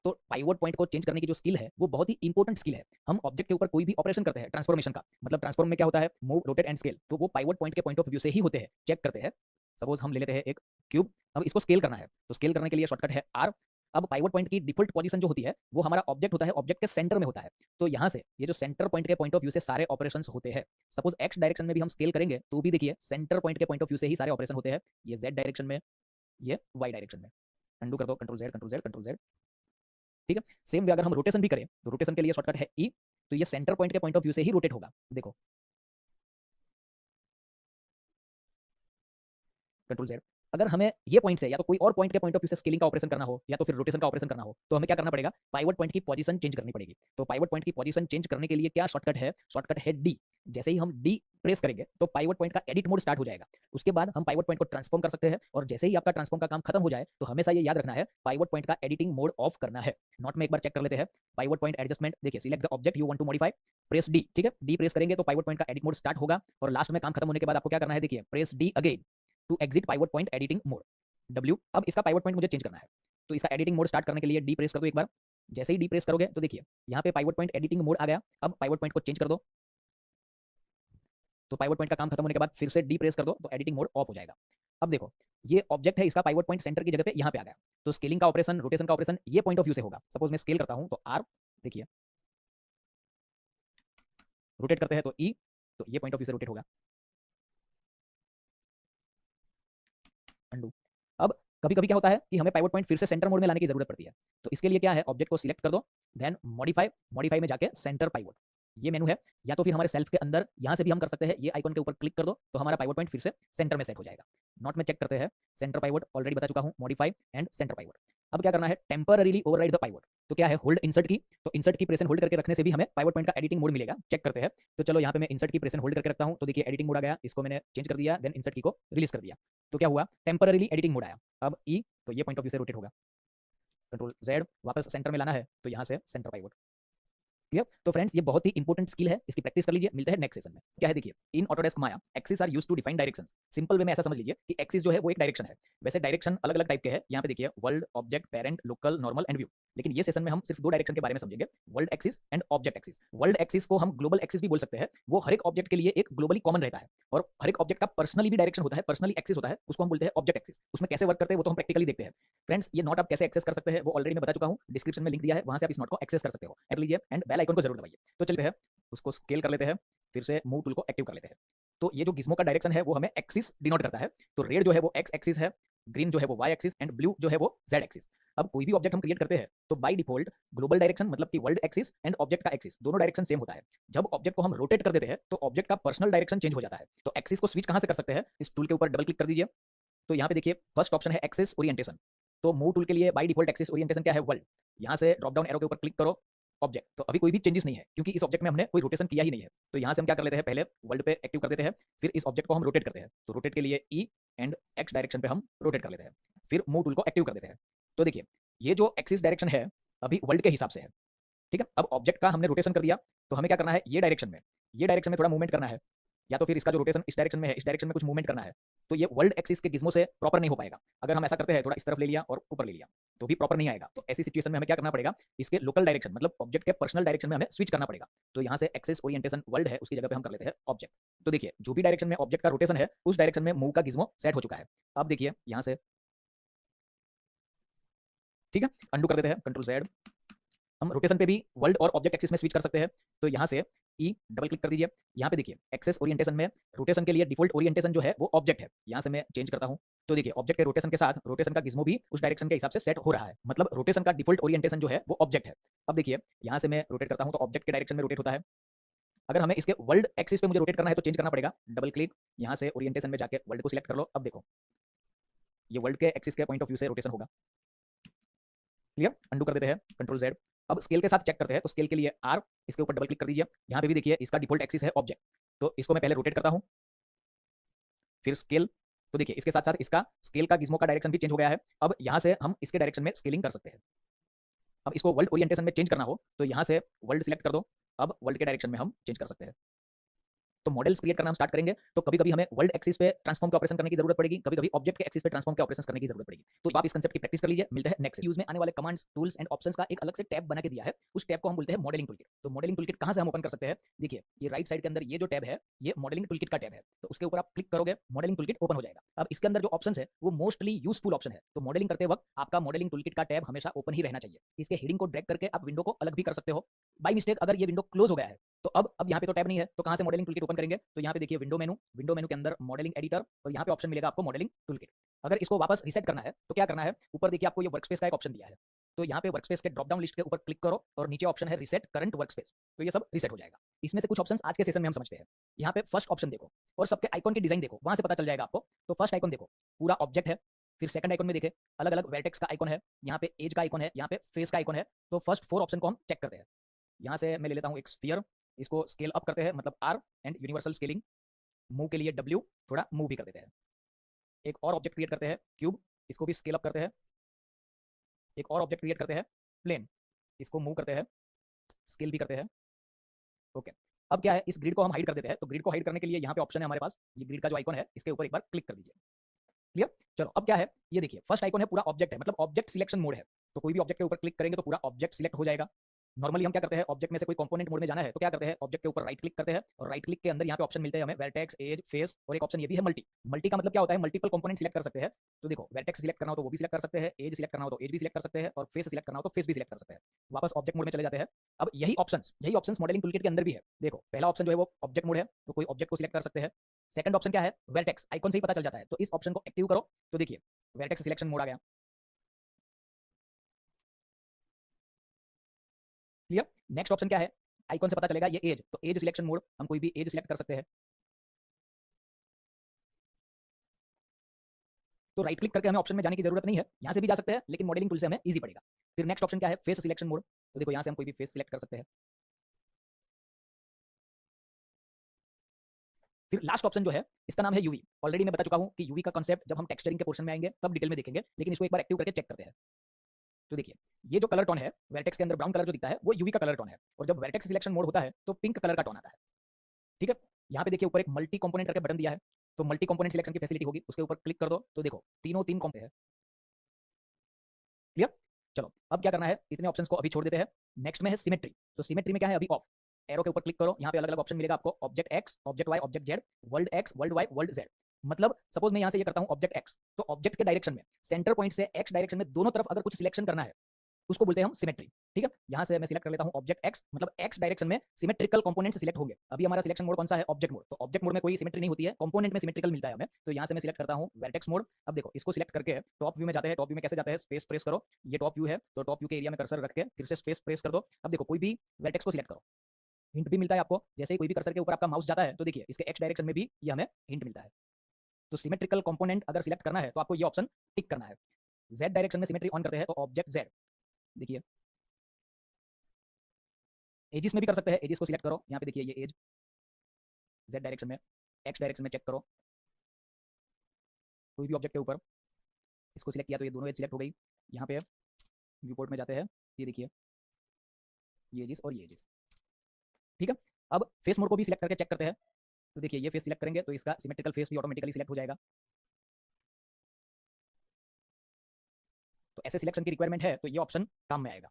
तो pivot point को change करने की जो स्किल है वो बहुत ही इंपॉर्टेंट स्किल है। हम ऑब्जेक्ट के ऊपर कोई भी ऑपरेशन करते हैं ट्रांसफॉर्मेशन का, मतलब ट्रांसफॉर्म में क्या होता है, मूव, रोटेट एंड स्केल, तो वो पाइवोट पॉइंट के पॉइंट ऑफ व्यू से ही होते हैं। चेक करते हैं, सपोज हम ले लेते हैं एक क्यूब, अब इसको स्केल करना है, तो स्केल करने के लिए शॉर्टकट है आर। अब पाइवोट पॉइंट की डिफॉल्ट पोजीशन जो होती है वो हमारा ऑब्जेक्ट होता है, ऑब्जेक्ट के सेंटर में होता है। तो यहाँ से ये जो सेंटर पॉइंट के पॉइंट ऑफ व्यू से सारे ऑपरेशंस होते हैं। सपोज एक्स डायरेक्शन में भी हम स्केल करेंगे तो भी देखिए सेंटर पॉइंट के पॉइंट ऑफ व्यू से ही सारे ऑपरेशन होते हैं। ये जेड डायरेक्शन में, ये वाई डायरेक्शन में। अंडू कर दो, control Z, control Z, control Z. ठीक है, सेम वे अगर हम रोटेशन भी करें तो रोटेशन के लिए शॉर्टकट है ई, तो ये सेंटर पॉइंट के पॉइंट ऑफ व्यू से ही रोटेट होगा। देखो, कंट्रोल जेड। अगर हमें ये पॉइंट से या तो कोई और पॉइंट के पॉइंट ऑफ व्यू से स्केलिंग का ऑपरेशन करना हो या तो फिर रोटेशन का ऑपरेशन करना हो, तो हमें क्या करना पड़ेगा, पाइवोट पॉइंट की पोजीशन चेंज करनी पड़ेगी। तो पाइवोट पॉइंट की पोजीशन चेंज करने के लिए क्या शॉर्टकट है, शॉर्टकट है डी। जैसे ही हम डी प्रेस करेंगे तो पाइवोट पॉइंट का एडिट मोड स्टार्ट हो जाएगा। उसके बाद हम पाइवोट पॉइंट को ट्रांसफॉर्म कर सकते हैं, और जैसे ही आपका ट्रांसफॉर्म का काम खत्म हो जाए तो हमेशा ये याद रखना है पाइवोट पॉइंट का एडिटिंग मोड ऑफ करना है। नोट में एक बार चेक कर लेते हैं, पाइवोट पॉइंट एडजस्टमेंट, देखिए select the object you want to modify, press D. ठीक है, डी प्रेस करेंगे तो पाइवोट पॉइंट का एडिट मोड स्टार्ट होगा, और लास्ट में काम खत्म होने के बाद आपको क्या करना है, देखिए press D again to exit pivot point editing mode, W. अब इसका पाइवोट पॉइंट मुझे चेंज करना है, तो इसका एडिटिंग मोड स्टार्ट करने के लिए डी प्रेस कर दो एक बार। जैसे ही डी प्रेस करोगे तो देखिए यहाँ पे पाइवोट पॉइंट एडिटिंग मोड आ गया। अब पाइवोट पॉइंट को चेंज कर दो, तो पाइवोट पॉइंट का काम खत्म होने के बाद फिर से डी प्रेस कर दो तो एडिटिंग मोड ऑफ हो जाएगा। अब देखो, ये ऑब्जेक्ट है, इसका पाइवोट पॉइंट सेंटर की जगह पे यहाँ पे आ गया। तो स्केलिंग का ऑपरेशन, रोटेशन का ऑपरेशन ये पॉइंट ऑफ व्यू से होगा। सपोज मैं स्केल करता हूँ तो आर, देखिए रोटेट करते हैं तो ई, तो ये पॉइंट ऑफ व्यू से रोटेट होगा। अंडू। अब कभी कभी क्या होता है कि हमें पाइवोट पॉइंट फिर से सेंटर मोड में लाने की जरूरत पड़ती है, तो इसके लिए क्या है, ऑब्जेक्ट को सिलेक्ट कर दो, देन मॉडिफाई, मॉडिफाई में जाके सेंटर पाइवोट, ये मेनू है। या तो फिर हमारे सेल्फ के अंदर यहाँ से भी हम कर सकते हैं, ये आइकन के ऊपर क्लिक कर दो तो हमारा पाइवोट पॉइंट फिर से सेंटर में सेट हो जाएगा। नोट में चेक करते हैं, सेंटर पाइवोट ऑलरेडी बता चुका हूँ, मॉडिफाई एंड सेंटर पाइवोट। अब क्या करना है, टेम्पररीली ओवरराइड द पाइवोट, तो क्या है, होल्ड इंसर्ट की, तो इंसर्ट की प्रेस एंड होल्ड करके रखने से भी हमें पाइवोट पॉइंट का एडिटिंग मोड मिलेगा। चेक करते हैं, तो चलो यहाँ पे मैं इंसर्ट की प्रेस एंड होल्ड करके रखता हूँ, तो देखिए एडिटिंग मोड आ गया, इसको मैंने चेंज कर दिया, देन इंसर्ट की को रिलीज कर दिया, तो क्या हुआ, टेम्पररीली एडिटिंग मोड आया। अब ई, तो ये पॉइंट ऑफ व्यू से रोटेट होगा, कंट्रोल जेड, वापस सेंटर में लाना है तो यहाँ से सेंटर पाइवोट। क्लियर? तो फ्रेंड्स ये बहुत ही इंपॉर्टेंट स्किल है, इसकी प्रैक्टिस कर लीजिए। मिलते हैं नेक्स्ट सेशन में। क्या है देखिए, in Autodesk Maya axis are used to define directions. Simple way में ऐसा समझ लीजिए कि एक्सिस जो है वो एक डायरेक्शन है। वैसे डायरेक्शन अलग अलग टाइप के हैं, यहाँ पे देखिए world, object, parent, local, normal and view. लेकिन ये सेशन में हम सिर्फ दो डायरेक्शन के बारे में समझेंगे, world axis and object axis. World axis को हम ग्लोबल एक्सिस भी बोल सकते हैं, वो हर एक ऑब्जेक्ट के लिए एक ग्लोबली कॉमन रहता है, और हर एक ऑब्जेक्ट का पर्सनली भी डायरेक्शन होता है, पर्सनली एक्सिस होता है, उसको हम बोलते हैं ऑब्जेक्ट एक्सिस। उसमें कैसे वर्क करते हैं वो तो हम प्रैक्टिकली देखते हैं। फ्रेंड्स ये नोट आप कैसे एक्सेस कर सकते हैं वो ऑलरेडी मैं बता चुका हूँ, डिस्क्रिप्शन में लिंक दिया है, वहां से आप इस नोट को एक्सेस कर सकते हो। कर लीजिए एंड बेल आइकन को जरूर दबाइए। तो चलते हैं, उसको स्केल कर लेते हैं, फिर से मूव टूल को एक्टिव कर लेते हैं। तो ये जो गिज्मो का डायरेक्शन है वो हमें एक्सिस डिनोट करता है। तो रेड जो है वो एक्स एक्सिस है, ग्रीन जो है वो वाई एक्सिस, एंड ब्लू जो है वो जेड एक्सिस। अब कोई भी ऑब्जेक्ट हम क्रिएट करते हैं तो बाय डिफॉल्ट ग्लोबल डायरेक्शन मतलब कि वर्ल्ड एक्सिस एंड ऑब्जेक्ट का एक्सिस दोनों डायरेक्शन सेम होता है। जब ऑब्जेक्ट को हम रोटेट कर देते हैं तो ऑब्जेक्ट का पर्सनल डायरेक्शन चेंज हो जाता है। तो एक्सिस को स्विच कहां से कर सकते हैं, इस टूल के ऊपर डबल क्लिक कर दीजिए, तो यहाँ पे देखिए फर्स्ट ऑप्शन है एक्सिस ओरिएंटेशन। तो मूव टूल के लिए बाय डिफॉल्ट एक्सिस ओरिएंटेशन क्या है, वर्ल्ड। यहाँ से ड्रॉप डाउन एरो के ऊपर क्लिक करो, ऑब्जेक्ट, तो अभी कोई भी चेंजेस नहीं है क्योंकि इस ऑब्जेक्ट में हमने कोई रोटेशन किया ही नहीं है। तो यहाँ से हम क्या कर लेते हैं, पहले वर्ल्ड पे एक्टिव कर देते हैं, फिर इस ऑब्जेक्ट को हम रोटेट करते हैं। तो रोटेट के लिए ई एंड एक्स डायरेक्शन पे हम रोटेट कर लेते हैं, फिर मूव टूल को एक्टिव कर देते हैं। तो देखिए ये जो एक्सिस डायरेक्शन है अभी वर्ल्ड के हिसाब से है, ठीक है। अब ऑब्जेक्ट का हमने रोटेशन कर दिया, तो हमें क्या करना है, ये डायरेक्शन में थोड़ा मूवमेंट करना है, या तो फिर इसका जो रोटेशन इस डायरेक्शन में है, इस डायरेक्शन में कुछ मूवमेंट करना है। तो ये वर्ल्ड एक्सिस के गिज्मो से प्रॉपर नहीं हो पाएगा। अगर हम ऐसा करते हैं, थोड़ा इस तरफ ले लिया और ऊपर ले लिया, तो भी प्रॉपर नहीं आएगा। तो ऐसी सिचुएशन में हमें क्या करना पड़ेगा, इसके लोकल डायरेक्शन मतलब ऑब्जेक्ट के पर्सनल डायरेक्शन में हमें स्विच करना पड़ेगा। तो यहाँ से एक्सिस ओरिएंटेशन वर्ल्ड है, उसकी जगह पे हम कर लेते हैं ऑब्जेक्ट। तो देखिए जो भी डायरेक्शन में ऑब्जेक्ट का रोटेशन है उस डायरेक्शन में मूव का गिज्मो सेट हो चुका है। अब देखिए यहाँ से, ठीक है, अंडू कर देते हैं, कंट्रोल जेड। हम रोटेशन पे भी वर्ल्ड और ऑब्जेक्ट एक्सिस में स्विच कर सकते हैं। तो यहाँ से ई डबल क्लिक कर दीजिए, यहाँ पे देखिए एक्सेस ओरिएंटेशन में रोटेशन के लिए डिफॉल्ट ओरिएंटेशन जो है वो ऑब्जेक्ट है। यहाँ से मैं चेंज करता हूँ, तो देखिए ऑब्जेक्ट के रोटेशन के साथ रोटेशन का गिज्मो भी उस डायरेक्शन के हिसाब से सेट हो रहा है, मतलब रोटेशन का डिफॉल्ट ओरिएंटेशन जो है वो ऑब्जेक्ट है। अब देखिए यहाँ से मैं रोटेट करता हूँ तो ऑब्जेक्ट के डायरेक्शन में रोटेट होता है। अगर हमें इसके वर्ल्ड एक्सिस पे मुझे रोटेट करना है तो चेंज करना पड़ेगा, डबल क्लिक, यहाँ से ओरिएंटेशन में जाके वर्ल्ड को सिलेक्ट कर लो। अब देखो ये वर्ल्ड के एक्सिस के पॉइंट ऑफ व्यू से रोटेशन होगा। क्लियर? अंडू कर देते हैं, कंट्रोल जेड। अब स्केल के साथ चेक करते हैं, तो स्केल के लिए आर, इसके ऊपर डबल क्लिक कर दीजिए। यहाँ पे भी देखिए इसका डिफॉल्ट एक्सिस है ऑब्जेक्ट, तो इसको मैं पहले रोटेट करता हूँ, फिर स्केल। तो देखिए इसके साथ साथ इसका स्केल का गिज्मो का डायरेक्शन भी चेंज हो गया है। अब यहाँ से हम इसके डायरेक्शन में स्केलिंग कर सकते हैं। अब इसको वर्ल्ड ओरिएंटेशन में चेंज करना हो तो यहाँ से वर्ल्ड सिलेक्ट कर दो, अब वर्ल्ड के डायरेक्शन में हम चेंज कर सकते हैं। तो मॉडल्स क्रिएट करना हम स्टार्ट करेंगे तो कभी कभी हमें वर्ल्ड एक्सिस पे ट्रांसफॉर्म के ऑपरेशन करने की जरूरत पड़ेगी, कभी कभी ऑब्जेक्ट के एक्सिस पे ट्रांसफॉर्म के ऑपरेशन करने की जरूरत पड़ेगी। तो आप इस कंसेप्ट की प्रैक्टिस कर लीजिए। मिलते हैं नेक्स्ट यूज में आने वाले कमांड्स, टूल्स एंड ऑप्शंस का एक अलग से टैब बना के दिया है, उस टैब को हम बोलते हैं मॉडलिंग टूलकिट। तो मॉडलिंग टूलकिट कहां से हम ओपन कर सकते हैं? देखिए ये राइट साइड के अंदर ये जो टैब है ये मॉडलिंग टूलकिट का टैब है, तो उसके ऊपर आप क्लिक करोगे मॉडलिंग टूलकिट ओपन हो जाएगा। अब इसके अंदर जो ऑप्शन है वो मोस्टली यूजफुल ऑप्शन है, तो मॉडलिंग करते वक्त आपका मॉडलिंग टूलकिट का टैब हमेशा ओपन ही रहना चाहिए। इसके हेडिंग को ड्रैग करके आप विंडो को अलग भी कर सकते हो। बाय मिस्टेक अगर ये विंडो क्लोज हो गया है तो अब यहाँ पे तो टैब नहीं है, तो कहां से मॉडलिंग टूलकिट ओपन करेंगे? तो यहाँ पे देखिए विंडो मेनू के अंदर मॉडलिंग एडिटर और यहाँ पे ऑप्शन मिलेगा आपको मॉडलिंग टूलकिट। अगर इसको वापस रीसेट करना है तो क्या करना है? ऊपर देखिए आपको ये वर्कस्पेस का एक ऑप्शन दिया है, तो यहाँ पे वर्कस्पेस के ड्रॉप डाउन लिस्ट के ऊपर क्लिक करो और नीचे ऑप्शन है रीसेट करंट वर्कस्पेस, तो ये सब रीसेट हो जाएगा। इसमें से कुछ ऑप्शंस आज के सेशन में हम समझते हैं। यहाँ पे फर्स्ट ऑप्शन देखो और सबके आइकॉन की डिजाइन देखो, वहां से पता चल जाएगा आपको। तो फर्स्ट आइकॉन देखो पूरा ऑब्जेक्ट है, फिर सेकंड आइकॉन में देखे अलग अलग वर्टेक्स का आइकॉन है, यहाँ पे एज का आइकॉन है, यहाँ पे फेस का आइकॉन है। तो फर्स्ट 4 ऑप्शन को हम चेक करते हैं। यहाँ से मैं ले लेता हूँ एक स्फीयर, इसको स्केल अप करते हैं मतलब R and universal scaling, move के लिए डब्ल्यू, थोड़ा मूव भी कर देते हैं। एक और ऑब्जेक्ट क्रिएट करते हैं क्यूब, इसको भी स्केल अप करते हैं। एक और ऑब्जेक्ट क्रिएट करते हैं प्लेन, इसको मूव करते हैं, स्केल भी करते हैं। ओके, अब क्या है, इस ग्रिड को हम हाइड कर देते हैं। तो ग्रिड को हाइड करने के लिए यहाँ पे ऑप्शन है हमारे पास, ये ग्रिड का जो आइकन है इसके ऊपर एक बार क्लिक कर दीजिए। क्लियर? चलो अब क्या है, ये देखिए फर्स्ट आइकन है पूरा ऑब्जेक्ट है, मतलब ऑब्जेक्ट सिलेक्शन मोड है। तो कोई भी ऑब्जेक्ट के ऊपर क्लिक करेंगे तो पूरा ऑब्जेक्ट सिलेक्ट हो जाएगा। नॉर्मली हम क्या करते हैं, ऑब्जेक्ट में से कोई कंपोनेंट मोड में जाना है तो क्या करते हैं, ऑब्जेक्ट के ऊपर राइट क्लिक करते हैं और राइट क्लिक के अंदर यहाँ पे ऑप्शन मिलते हैं हमें वर्टेक्स, एज, फेस, और एक ऑप्शन ये भी है मल्टी। मल्टी का मतलब क्या होता है, मल्टीपल कंपोनेंट सिलेक्ट कर सकते हैं। तो देखो वर्टेक्स सिलेक्ट करना हो तो वो भी सिलेक्ट कर सकते हैं, एज सिलेक्ट करना हो तो एज भी सिलेक्ट कर सकते हैं, और फेस सिलेक्ट करना हो तो फेस भी सिलेक्ट कर सकते हैं। वापस ऑब्जेक्ट मोड में चले जाते हैं। अब यही ऑप्शंस मॉडलिंग टूलकिट के अंदर भी है। देखो पहला ऑप्शन जो है वो ऑब्जेक्ट मोड है, तो कोई ऑब्जेक्ट को सिलेक्ट कर सकते हैं। सेकंड ऑप्शन क्या है, वर्टेक्स, आइकन से ही पता चल जाता है, तो इस ऑप्शन को एक्टिव करो। तो देखिए वर्टेक्स सिलेक्शन मोड आ गया। क्लियर? नेक्स्ट ऑप्शन क्या है, आइकन से पता चलेगा ये एज, तो एज सिलेक्शन मोड, हम कोई भी एज सिलेक्ट कर सकते हैं। तो राइट क्लिक करके हमें ऑप्शन में जाने की जरूरत नहीं है, यहाँ से भी जा सकते हैं लेकिन मॉडलिंग टूल से हमें इजी पड़ेगा। फिर नेक्स्ट ऑप्शन क्या है, फेस सिलेक्शन मोड, तो देखो यहाँ से हम कोई भी फेस सिलेक्ट कर सकते हैं। फिर लास्ट ऑप्शन जो है इसका नाम है यूवी। ऑलरेडी मैं बता चुका हूँ कि यूवी का कॉन्सेप्ट जब हम टेक्सचरिंग के पोर्शन में आएंगे तब डिटेल में देखेंगे, लेकिन इसको एक बार एक्टिव करके चेक करते हैं। तो देखिए ये जो कलर टोन है वर्टेक्स के अंदर ब्राउन कलर जो दिखता है वो यूवी का कलर टोन है, और जब वर्टेक्स सिलेक्शन मोड होता है तो पिंक कलर का टोन आता है। ठीक है, यहाँ पे देखिए ऊपर एक मल्टी कंपोनेंट करके बटन दिया है, तो मल्टी कंपोनेंट सिलेक्शन की फैसिलिटी होगी, उसके ऊपर क्लिक कर दो तो देखो तीन कॉम्पे है। क्लियर? चलो अब क्या करना है, इतने ऑप्शंस को अभी छोड़ देते हैं। नेक्स्ट में है सिमेट्री। तो सिमेट्री में क्या है, अभी ऑफ, एरो के ऊपर क्लिक करो, यहाँ पे अलग अलग ऑप्शन मिलेगा आपको, object X, object Y, object Z, world X, world Y, world Z. मतलब सपोज मैं यहाँ से ये करता हूँ ऑब्जेक्ट एक्स, तो ऑब्जेक्ट के डायरेक्शन में सेंटर पॉइंट से एक्स डायरेक्शन में दोनों तरफ अगर कुछ सिलेक्शन करना है उसको बोलते हैं हम सिमेट्री। ठीक है, यहाँ से मैं सिलेक्ट कर लेता हूँ ऑब्जेक्ट एक्स, मतलब एक्स डायरेक्शन में सिमेट्रिकल कंपोनेंट सिलेक्ट होंगे। अभी हमारा सिलेक्शन मोड कौन सा है, ऑब्जेक्ट मोड, तो ऑब्जेक्ट मोड में कोई सिमेट्री नहीं होती है, कंपोनेंट में सिमेट्रिकल मिलता है हमें। तो यहाँ से मैं सिलेक्ट करता हूँ वर्टेक्स मोड। अब देखो इसको सिलेक्ट करके टॉप व्यू में जाते हैं। टॉप व्यू में कैसे जाते हैं, स्पेस प्रेस करो, ये टॉप व्यू है तो टॉप व्यू के एरिया में कर्सर रख के फिर से स्पेस प्रेस कर दो। अब देखो कोई भी वर्टेक्स को सिलेक्ट करो, हिंट भी मिलता है आपको, जैसे ही कोई भी कर्सर के ऊपर आपका माउस जाता है तो देखिए इसके एक्स डायरेक्शन में भी ये हमें हिंट मिलता है। तो सिमेट्रिकल कंपोनेंट अगर सिलेक्ट करना है तो आपको ये ऑप्शन टिक करना है। जेड डायरेक्शन में सिमेट्री ऑन करते हैं तो ऑब्जेक्ट जेड, देखिए एजिस में भी कर सकते हैं, एजिस को सिलेक्ट करो, यहाँ पे देखिए ये एज जेड डायरेक्शन में, एक्स डायरेक्शन में चेक करो कोई भी ऑब्जेक्ट के ऊपर, इसको सिलेक्ट किया तो ये दोनों एज सिलेक्ट हो गई। यहाँ पे व्यू पोर्ट में जाते हैं, ये देखिए ये एजिस और ये एजिस। ठीक है, अब फेस मोड को भी सिलेक्ट करके चेक करते हैं। तो देखिए ये फेस सिलेक्ट करेंगे तो इसका सिमेट्रिकल फेस भी ऑटोमेटिकली सिलेक्ट हो जाएगा। तो ऐसे सिलेक्शन की रिक्वायरमेंट है तो ये ऑप्शन काम में आएगा।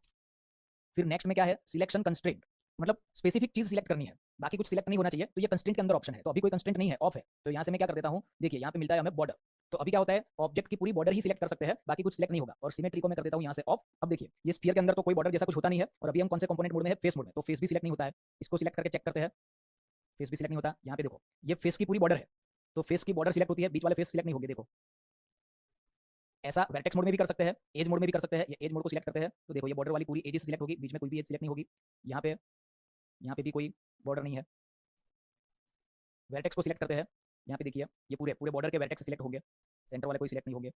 फिर नेक्स्ट में क्या है, सिलेक्शन कंस्ट्रेंट, मतलब स्पेसिफिक चीज सिलेक्ट करनी है, बाकी कुछ सिलेक्ट नहीं होना चाहिए, तो ये कंस्ट्रेंट के अंदर ऑप्शन है। तो अभी कोई कंस्ट्रेंट नहीं है, ऑफ है, तो यहाँ से मैं क्या कर देता हूँ, देखिए यहाँ पे मिलता है हमें बॉर्डर। तो अभी क्या होता है, ऑब्जेक्ट की पूरी बॉर्डर ही सिलेक्ट कर सकते हैं, बाकी कुछ सिलेक्ट नहीं होगा, और सिमेट्री को मैं कर देता हूँ यहाँ से ऑफ। अब देखिए ये स्फीयर के अंदर तो कोई बॉर्डर जैसा कुछ होता नहीं है, और अभी हम कौन से कंपोनेंट मोड में है, फेस मोड में, तो फेस भी सिलेक्ट नहीं होता है। इसको सिलेक्ट करके चेक करते हैं, फेस भी सिलेक्ट नहीं होता। यहाँ पे देखो ये फेस की पूरी बॉर्डर है, तो फेस की बॉर्डर सिलेक्ट होती है, बीच वाले फेस सिलेक्ट नहीं होंगे। देखो ऐसा वर्टेक्स मोड में भी कर सकते हैं, एज मोड में भी कर सकते हैं। ये एज मोड को सिलेक्ट करते हैं तो देखो ये बॉर्डर वाली पूरी एज सिलेक्ट होगी, बीच में कोई भी एज सिलेक्ट नहीं होगी। यहाँ पे भी कोई बॉर्डर नहीं है। वर्टेक्स को सिलेक्ट करते हैं, यहाँ पे देखिए ये पूरे पूरे बॉर्डर के वर्टेक्स सिलेक्ट होंगे, सेंटर वाले कोई सिलेक्ट नहीं होंगे।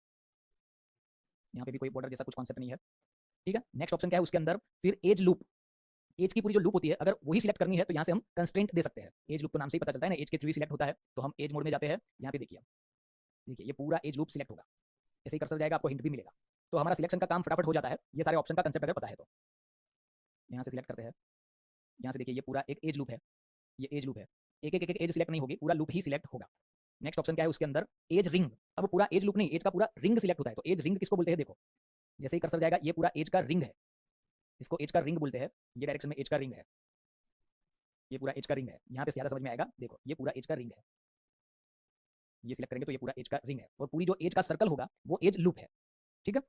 यहाँ पे भी कोई बॉर्डर जैसा कुछ कॉन्सेप्ट नहीं है। ठीक है, नेक्स्ट ऑप्शन क्या है उसके अंदर, फिर एज लूप, एज की पूरी जो लूप होती है अगर वही सिलेक्ट करनी है तो यहाँ से हम कंस्ट्रेंट दे सकते हैं। एज लूप तो नाम से ही पता चलता है ना, एज के थ्रू ही सिलेक्ट होता है, तो हम एज मोड में जाते हैं। यहाँ पे देखिए देखिए ये पूरा एज लूप सिलेक्ट होगा, ऐसे ही कर्सर जाएगा आपको हिंट भी मिलेगा, तो हमारा सिलेक्शन का काम फटाफट हो जाता है, ये सारे ऑप्शन का कंसेप्ट अगर पता है तो। यहाँ से सिलेक्ट करते हैं, यहाँ से देखिए ये पूरा एक एज लूप है, ये एज लूप है, एक एक एज सिलेक्ट नहीं होगी, पूरा लूप ही सिलेक्ट होगा। नेक्स्ट ऑप्शन क्या है उसके अंदर, एज रिंग। अब पूरा एज लूप नहीं, एज का पूरा रिंग सिलेक्ट होता है। तो एज रिंग किसको बोलते हैं, देखो जैसे ही कर्सर जाएगा ये पूरा एज का रिंग है, इसको एज का रिंग बोलते हैं। ये डायरेक्शन में एज का रिंग है, ये पूरा एज का रिंग है। यहाँ पे ज्यादा समझ में आएगा, देखो ये पूरा एज का रिंग है, ये सिलेक्ट करेंगे तो ये पूरा एज का रिंग है, और पूरी जो एज का सर्कल होगा वो एज लूप है। ठीक है।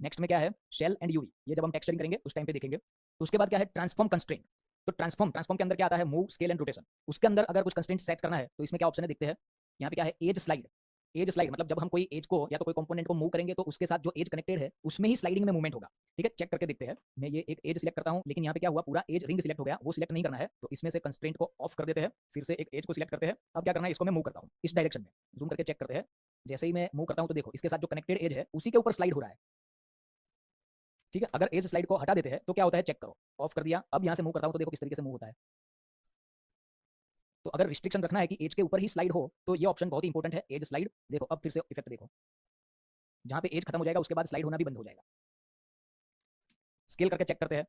नेक्स्ट में क्या है, शेल एंड यूवी, ये जब हम टेक्सचरिंग करेंगे उस टाइम पे देखेंगे। तो उसके बाद क्या है, ट्रांसफॉर्म कंस्ट्रेंट। तो ट्रांसफॉर्म के अंदर क्या आता है, मूव, स्केल एंड रोटेशन। उसके अंदर अगर कुछ कंस्ट्रेंट सेट करना है तो इसमें क्या ऑप्शन है देखते हैं। यहाँ पे क्या है, एज स्लाइड। एज स्लाइड मतलब जब हम कोई एज को या तो कोई कंपोनेंट को मूव करेंगे तो उसके साथ जो एज कनेक्टेड है उसमें ही स्लाइडिंग में मूवमेंट होगा। ठीक है, चेक करके देखते हैं। मैं ये एक एज सिलेक्ट करता हूँ, लेकिन यहाँ पे क्या हुआ, पूरा एज रिंग सिलेक्ट हो गया, वो सिलेक्ट नहीं करना है। तो इसमें से कंस्ट्रेंट को ऑफ कर देते हैं, फिर से एक एज को सिलेक्ट करते हैं। अब क्या करना है, इसको मैं मूव करता हूँ इस डायरेक्शन में, जूम करके चेक करते हैं। जैसे ही मैं मूव करता हूँ तो देखो इसके साथ जो कनेक्टेड एज है उसी के ऊपर स्लाइड हो रहा है। ठीक है, अगर एज स्लाइड को हटा देते हैं तो क्या होता है, चेक करो, ऑफ कर दिया। अब यहाँ से मूव करता हूँ तो देखो किस तरीके से मूव होता है। तो अगर रिस्ट्रिक्शन रखना है कि एज के ऊपर ही स्लाइड हो तो ये ऑप्शन बहुत ही इंपॉर्टेंट है, एज स्लाइड। देखो अब फिर से इफेक्ट देखो, जहां पे एज खत्म हो जाएगा उसके बाद स्लाइड होना भी बंद हो जाएगा। स्केल करके चेक करते हैं।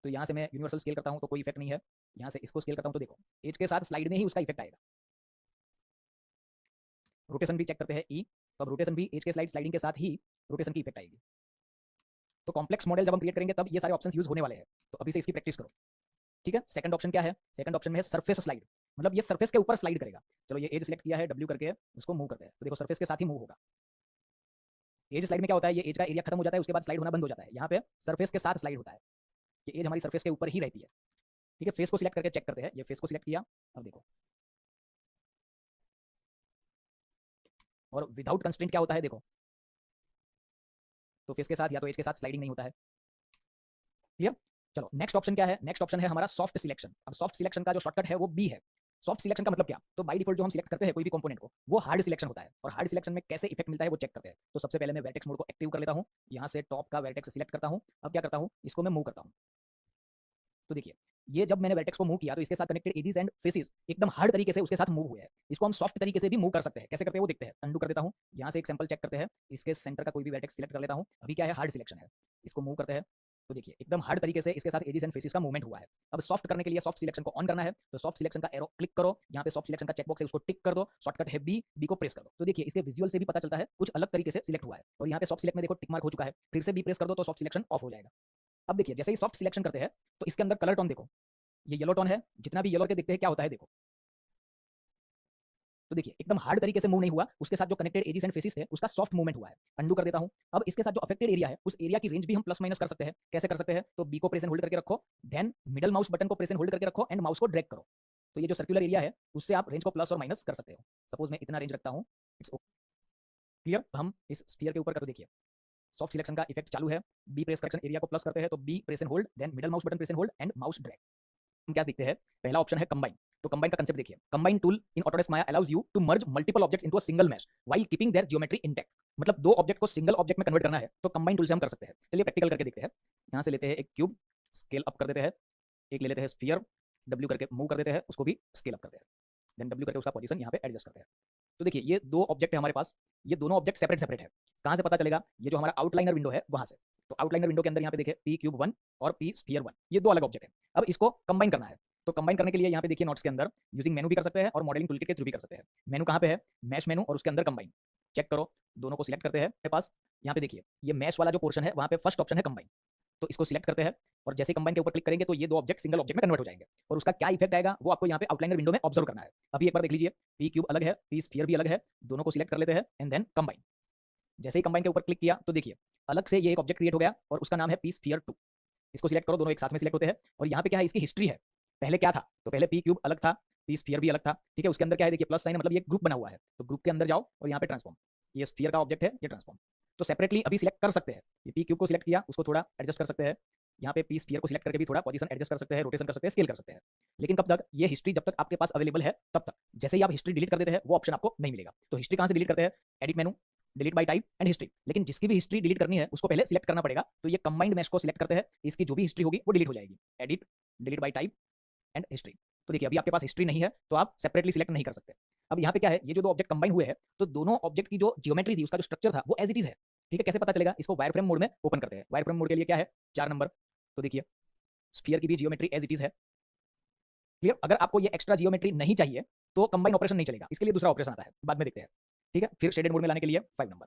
तो यहाँ से मैं यूनिवर्सल स्केल करता हूँ तो कोई इफेक्ट नहीं है। यहाँ से इसको स्केल करता हूँ तो देखो एज के साथ स्लाइड में ही उसका इफेक्ट आएगा। रोटेशन भी चेक करते हैं, ई। तो अब रोटेशन भी एज के स्लाइडिंग के साथ ही रोटेशन की इफेक्ट आएगी। तो कॉम्प्लेक्स मॉडल जब हम क्रिएट करेंगे तब ये सारे ऑप्शंस यूज होने वाले हैं। तो अभी से इसकी प्रैक्टिस करो। ठीक है। सेकंड ऑप्शन क्या है, सेकंड ऑप्शन में है सरफेस स्लाइड, मतलब ये सरफेस के ऊपर स्लाइड करेगा। चलो ये एज सिलेक्ट किया है, डब्ल्यू करके उसको मूव करते हैं तो देखो सरफेस के साथ ही मूव होगा। एज स्लाइड में क्या होता है, ये एज का एरिया खत्म हो जाता है उसके बाद स्लाइड होना बंद हो जाता है। यहाँ पे सरफेस के साथ स्लाइड होता है, ये एज हमारी सरफेस के ऊपर ही रहती है। ठीक है, फेस को सिलेक्ट करके चेक करते हैं। ये फेस को सिलेक्ट किया, अब देखो। और विदाउट कंस्ट्रेंट क्या होता है देखो, तो फेस के साथ या तो एज के साथ स्लाइडिंग नहीं होता है। क्लियर। चलो नेक्स्ट ऑप्शन क्या है, नेक्स्ट ऑप्शन है हमारा सॉफ्ट सिलेक्शन। अब सॉफ्ट सिलेक्शन का जो शॉर्टकट है वो बी है। सॉफ्ट सिलेक्शन का मतलब क्या, तो बाय डिफॉल्ट जो हम सिलेक्ट करते हैं कोई भी कंपोनेंट को वो हार्ड सिलेक्शन होता है, और हार्ड सिलेक्शन में कैसे इफेक्ट मिलता है वो चेक करते हैं। तो सबसे पहले मैं वर्टेक्स मोड को एक्टिव कर लेता हूँ, यहाँ से टॉप का वर्टेक्स सिलेक्ट करता हूँ। अब क्या करता हूँ, इसको मैं मूव करता हूँ। तो देखिए ये जब मैंने वर्टेक्स को मूव किया तो इसके साथ कनेक्टेड एजेस एंड फेसेस एकदम हार्ड तरीके से उसके साथ मूव हुए हैं। इसको हम सॉफ्ट तरीके से भी मूव कर सकते हैं, कैसे करते हैं वो देखते हैं। अंडू कर देता हूँ, यहाँ से एक सैंपल चेक करते हैं। इसके सेंटर का कोई भी वर्टेक्स सिलेक्ट कर लेता हूँ। अभी क्या है, हार्ड सिलेक्शन है, इसको मूव करते हैं। तो देखिए एकदम हार्ड तरीके से इसके साथ एजेस एंड फेसेस का मूवमेंट हुआ है। अब सॉफ्ट करने के लिए सॉफ्ट सिलेक्शन को ऑन करना है, तो सॉफ्ट सिलेक्शन का एरो क्लिक करो, यहाँ पे सॉफ्ट सिलेक्शन का चेकबॉक्स है उसको टिक कर दो, शॉर्टकट है बी, बी को प्रेस कर दो। तो देखिए इसके विजुअल से भी पता चलता है कुछ अलग तरीके से सिलेक्ट हुआ है। और यहाँ पे सॉफ्ट सिलेक्ट में देखो टिक मार्क हो चुका है, फिर से बी प्रेस कर दो तो सॉफ्ट सिलेक्शन ऑफ हो जाएगा। अब देखिए जैसे ही सॉफ्ट सिलेक्शन करते हैं तो इसके अंदर कलर टोन देखो, ये येलो टोन है, जितना भी येलो के दिखते हैं क्या होता है देखो। तो देखिए एकदम हार्ड तरीके से मूव नहीं हुआ, उसके साथ जो कनेक्टेड एजेस एंड फेसेस थे उसका सॉफ्ट मूवमेंट हुआ है। अंडू कर देता हूं। अब इसके साथ जो अफेक्टेड एरिया है उस एरिया की रेंज भी हम प्लस माइनस कर सकते हैं। कैसे कर सकते हैं, तो बी को प्रेस एंड होल्ड करके रखो, देन मिडल माउस बटन को प्रेस एंड होल्ड करके रखो एंड माउस को ड्रैग करो। तो ये जो सर्कुलर एरिया है उससे आप रेंज को प्लस और माइनस कर सकते हो। सपोज मैं इतना रेंज रखता हूँ, इट्स ओके। क्लियर। हम इस स्फीयर के ऊपर कर, तो देखिए सॉफ्ट सिलेक्शन का इफेक्ट चालू है। बी प्रेस करके एरिया को प्लस करते हैं तो B press and hold, then middle mouse button press and hold and mouse drag. हम क्या देखते हैं, पहला ऑप्शन है कंबाइन। तो कंबाइन का कांसेप्ट देखिए, combine tool in Autodesk Maya allows you to merge multiple objects into a single mesh while keeping their geometry intact. मतलब दो ऑब्जेक्ट को सिंगल ऑब्जेक्ट में कन्वर्ट करना है तो कंबाइन टूल से हम कर सकते हैं। चलिए प्रैक्टिकल करके देखते हैं। यहाँ से लेते हैं एक क्यूब, स्केल अप कर देते हैं। एक ले लेते हैं स्फीयर, डब्ल्यू करके मूव कर देते हैं, उसको भी स्केल अप करते हैं। देन डब्ल्यू करके उसका पोजीशन यहाँ पे एडजस्ट करते हैं। तो देखिए ये दो ऑब्जेक्ट है हमारे पास, ये दोनों ऑब्जेक्ट सेपरेट सेपरेट है। कहाँ से पता चलेगा, ये जो हमारा आउटलाइनर विंडो है वहां से। तो आउटलाइनर विंडो के अंदर यहाँ पे देखिए पी क्यूब 1 और पी स्फीयर 1, ये दो अलग ऑब्जेक्ट है। अब इसको कंबाइन करना है, तो कंबाइन करने के लिए यहाँ पे देखिए नोट्स के अंदर यूजिंग मेनू भी कर सकते हैं और मॉडलिंग टूलकिट के थ्रू भी कर सकते हैं। मेनू कहाँ पे है, मैश मेनू, और उसके अंदर कंबाइन। चेक करो, दोनों को सिलेक्ट करते हैं मेरे पास। यहाँ पे देखिए ये मैश वाला जो पोर्शन है वहाँ पे फर्स्ट ऑप्शन है कंबाइन, तो इसको सिलेक्ट करते हैं और जैसे कंबाइन के ऊपर क्लिक करेंगे तो ये दो ऑब्जेक्ट सिंगल ऑब्जेक्ट में कन्वर्ट हो जाएंगे। और उसका क्या इफेक्ट आएगा वो आपको यहाँ पे आउटलाइनर विंडो में ऑब्जर्व करना है। अभी एक बार देख लीजिए, पी क्यूब अलग है, पी स्फीयर भी अलग है, दोनों को सिलेक्ट कर लेते हैं एंड देन कंबाइन। जैसे ही कंबाइन के ऊपर क्लिक किया तो देखिए अलग से ये एक ऑब्जेक्ट क्रिएट हो गया और उसका नाम है पी स्फीयर 2। इसको सिलेक्ट करो, दोनों एक साथ में सिलेक्ट होते हैं। और यहाँ पे क्या है, इसकी हिस्ट्री है, पहले क्या था, तो पहले पी क्यूब अलग था, पी स्फीयर भी अलग था। ठीक है, उसके अंदर क्या है देखिए प्लस साइन, मतलब ये ग्रुप बना हुआ है, तो ग्रुप के अंदर जाओ और यहाँ पे ट्रांसफॉर्म, ये स्फीयर का ऑब्जेक्ट है, ये ट्रांसफॉर्म। तो सेपरेटली अभी सिलेक्ट कर सकते हैं। ये पी क्यूब को सिलेक्ट किया, उसको थोड़ा एडजस्ट कर सकते हैं। यहाँ पे पी स्फीयर को सिलेक्ट करके भी थोड़ा पोजीशन एडजस्ट कर सकते हैं, रोटेशन कर सकते हैं, स्केल कर सकते हैं। लेकिन कब तक, ये हिस्ट्री जब तक आपके पास अवेलेबल है तब तक। जैसे ही आप हिस्ट्री डिलीट कर देते हैं वो ऑप्शन आपको नहीं मिलेगा। तो हिस्ट्री कहाँ से डिलीट करते हैं, edit menu, delete bye type and history. लेकिन जिसकी भी हिस्ट्री डिलीट करनी है उसको पहले सिलेक्ट करना पड़ेगा। तो ये कंबाइंड मैश को सिलेक्ट करते हैं, इसकी जो भी हिस्ट्री होगी वो डिलीट हो जाएगी। Edit, delete bye type and history. तो देखिए अभी आपके पास हिस्ट्री नहीं है तो आप सेपरेटली सिलेक्ट नहीं कर सकते। अब यहाँ पे क्या है, ये जो दो ऑब्जेक्ट कंबाइन हुए हैं तो दोनों ऑब्जेक्ट की जो जियोमेट्री थी, उसका जो स्ट्रक्चर था वो एज इट इज है। ठीक है, कैसे पता चलेगा, इसको वायरफ्रेम मोड में ओपन करते हैं। वायरफ्रेम मोड के लिए क्या है, 4 नंबर। तो देखिए स्फीयर की भी जियोमेट्री एज इट इज है। क्लियर। अगर आपको ये एक्स्ट्रा जियोमेट्री नहीं चाहिए तो कंबाइन ऑपरेशन नहीं चलेगा, इसके लिए दूसरा ऑपरेशन आता है, बाद में देखते हैं। ठीक है, फिर शेडेड मोड में लाने के लिए 5 नंबर।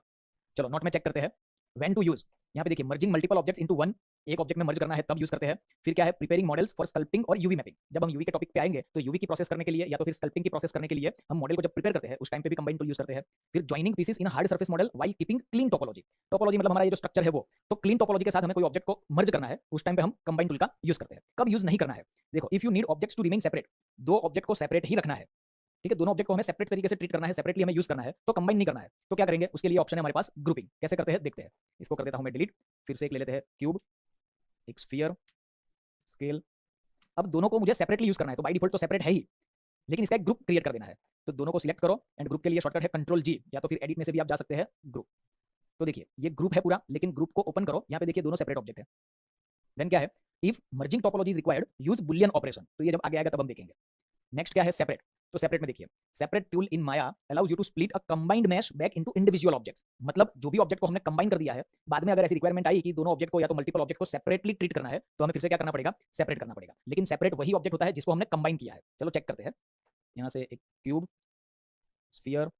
चलो नोट में चेक करते हैं व्हेन टू यूज। यहाँ पे देखिए merging multiple objects into one, एक ऑब्जेक्ट में मर्ज करना है तब यूज करते हैं। फिर क्या है, प्रिपेयरिंग मॉडल्स फॉर स्कल्पटिंग और यूवी मैपिंग। जब हम यूवी के टॉपिक पे आएंगे तो यूवी की प्रोसेस करने के लिए या तो फिर स्कल्पटिंग की प्रोसेस करने के लिए हम मॉडल को जब प्रिपेयर करते हैं उस टाइम पे भी कंबाइन टूल यूज करते हैं। फिर joining pieces in hard surface model while keeping clean topology. Topology मतलब हमारा ये जो स्ट्रक्चर है वो, तो क्लीन टोपोलॉजी के साथ हमें कोई ऑब्जेक्ट को मर्ज करना है उस टाइम पे हम कंबाइन टूल का यूज करते हैं। कब यूज नहीं करना है, देखो if you need objects to remain separate, दो ऑब्जेक्ट को सेपरेट ही रखना है, ठीक है, दोनों ऑब्जेक्ट को हमें सेपरेट तरीके से ट्रीट करना है, सेपरेटली हमें यूज करना है, तो कंबाइन नहीं करना है, तो क्या करेंगे, उसके लिए ऑप्शन है हमारे पास ग्रुपिंग। कैसे करते हैं देखते हैं। इसको कर देता हूं मैं डिलीट, फिर से एक ले लेते हैं क्यूब, एक स्फीयर, स्केल। अब दोनों को मुझे सेपरेटली यूज करना है, तो बाय डिफॉल्ट तो सेपरेट है ही, लेकिन इसका एक ग्रुप क्रिएट कर देना है। तो दोनों को सिलेक्ट करो एंड ग्रुप के लिए शॉर्टकट है कंट्रोल जी, या तो फिर एडिट में से भी आप जा सकते हैं ग्रुप। तो देखिए ये ग्रुप है पूरा, लेकिन ग्रुप को ओपन करो, यहाँ पे देखिए दोनों सेपरेट ऑब्जेक्ट है। देन क्या है, if merging topology is required use Boolean operation, तो ये जब आगे आएगा तब हम देखेंगे। नेक्स्ट क्या है, सेपरेट। तो सेपरेट में देखिए separate tool in Maya allows you to split a combined mesh back into individual objects. मतलब जो भी ऑब्जेक्ट को हमने कंबाइन कर दिया है, बाद में अगर ऐसी रिक्वायरमेंट आई कि दोनों ऑब्जेक्ट को या तो मल्टीपल ऑब्जेक्ट को सेपरेटली ट्रीट करना है, तो हमें फिर से क्या करना पड़ेगा, सेपरेट करना पड़ेगा। लेकिन सेपरेट वही ऑब्जेक्ट होता है जिसको हमने कंबाइन किया है। चलो चेक करते हैं, यहाँ से एक क्यूब, स्फीयर,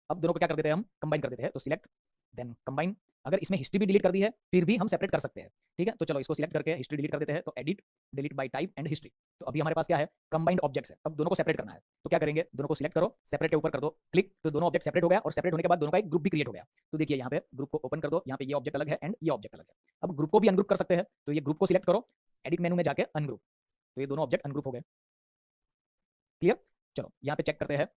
अब दोनों को क्या कर देते हैं, हम कंबाइन कर देते हैं। तो सिलेक्ट देन कंबाइन। अगर इसमें हिस्ट्री भी डिलीट कर दी है फिर भी हम सेपरेट कर सकते हैं, ठीक है। तो चलो इसको सिलेक्ट करके हिस्ट्री डिलीट कर देते हैं, तो edit, delete bye type and history. तो अभी हमारे पास क्या है, कंबाइंड ऑब्जेक्ट्स है। अब दोनों को सेपरेट करना है, तो क्या करेंगे, दोनों को सिलेक्ट करो, सेपरेट के ऊपर कर दो क्लिक, तो दोनों ऑब्जेक्ट सेपरेट हो गया, और सेपरेट होने के बाद दोनों का एक ग्रुप भी क्रिएट हो गया। तो देखिए यहाँ पे ग्रुप को ओपन कर दो, यहाँ पे ये ऑब्जेक्ट अलग है एंड ये ऑब्जेक्ट अलग है। अब ग्रुप को भी अनग्रुप कर सकते हैं, तो ये ग्रुप को सिलेक्ट करो, एडिट मेनू में जाके अनग्रुप, तो ये दोनों ऑब्जेक्ट अनग्रुप हो गए। क्लियर। चलो यहाँ पे चेक करते हैं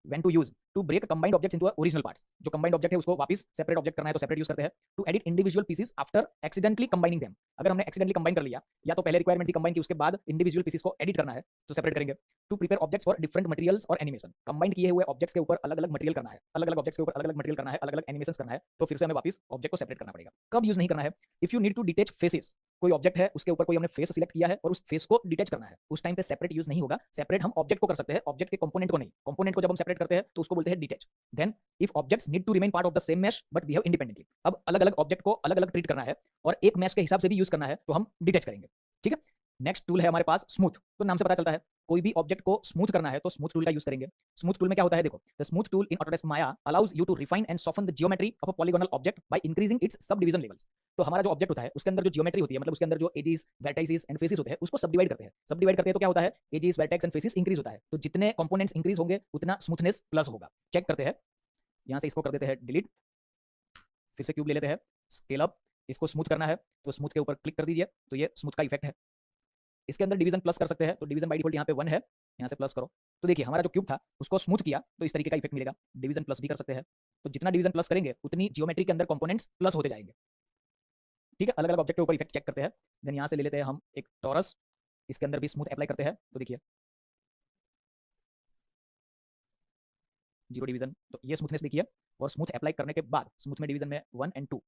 when to use to break combined objects into original parts। जो combined object है उसको वापस सेपरेट ऑब्जेक्ट करना है तो सेपरेट यूज करते हैं। to edit individual pieces after accidentally combining them। अगर हमने एक्सीडेंटली कंबाइन कर लिया, या तो पहले रिक्वायरमेंट थी कंबाइन की, उसके बाद इंडिविजुअल पीसेस को एडिट करना है तो सेपरेट करेंगे। to prepare objects for different materials और एनिमेशन। कंबाइन किए हुए ऑब्जेक्ट्स के ऊपर अलग अलग मटेरियल करना है, अलग अलग ऑब्जेक्ट्स के ऊपर अलग अलग मटेरियल करना है, अलग अलग एनिमेशन करना है, तो फिर से हमें वापस ऑब्जेक्ट को सेपरेट करना पड़ेगा। कब यूज नहीं करना है, if you need to detach faces. कोई ऑब्जेक्ट है उसके ऊपर कोई हमने फेस सिलेक्ट किया है और उस फेस को डिटेच करना है, उस टाइम पे सेपरेट यूज नहीं होगा। सेपरेट हम ऑब्जेक्ट को कर सकते हैं, ऑब्जेक्ट के कंपोनेंट को नहीं। कंपोनेंट को जब हम सेपरेट करते हैं तो उसको बोलते हैं detach. Then if objects need to remain part of the same mesh but behave independently. अब अलग अलग ऑब्जेक्ट को अलग अलग ट्रीट करना है और एक मैश के हिसाब से भी यूज करना है, तो हम डिटेच करेंगे, ठीक है। नेक्स्ट टूल है हमारे पास स्मूथ। तो नाम से पता चलता है कोई भी ऑब्जेक्ट को स्मूथ करना है तो स्मूथ टूल का यूज करेंगे। स्मूथ टूल में क्या होता है, देखो the smooth tool in Autodesk Maya allows you to refine and soften the geometry of a polygonal object by increasing its subdivision levels. तो हमारा जो ऑब्जेक्ट होता है उसके अंदर जो जियोमेट्री होती है, मतलब उसके अंदर जो एजेस, वर्टाइसेस एंड फेसेस होते हैं, उसको सब डिवाइड करते हैं। सब डिवाइड करते हैं तो क्या होता है, edges, vertex and faces increase होता है। तो जितने कंपोनेंट्स इंक्रीज होंगे उतना स्मूथनेस प्लस होगा। चेक करते हैं, यहाँ से इसको कर देते हैं डिलीट, फिर से क्यूब ले लेते हैं, स्केल अप, इसको स्मूथ करना है तो स्मूथ के ऊपर क्लिक कर दीजिए, तो ये स्मूथ का इफेक्ट है। इसके अंदर डिवीजन प्लस कर सकते हैं, तो डिवीजन बाय डिफॉल्ट यहाँ पे 1 है, यहाँ से प्लस करो, तो देखिए हमारा जो क्यूब था उसको स्मूथ किया तो इस तरीके का इफेक्ट मिलेगा। डिवीजन प्लस भी कर सकते हैं, तो जितना डिवीजन प्लस करेंगे उतनी जियोमेट्री के अंदर कंपोनेंट्स प्लस होते जाएंगे, ठीक है। अलग अलग ऑब्जेक्ट के ऊपर इफेक्ट चेक करते हैं। देन यहाँ से ले लेते हैं हम एक टॉरस, इसके अंदर भी स्मूथ अप्लाई करते हैं, तो देखिए 0 डिवीजन, तो ये स्मूथनेस देखिए। और स्मूथ अप्लाई करने के बाद स्मूथ में डिवीजन में 1 एंड 2,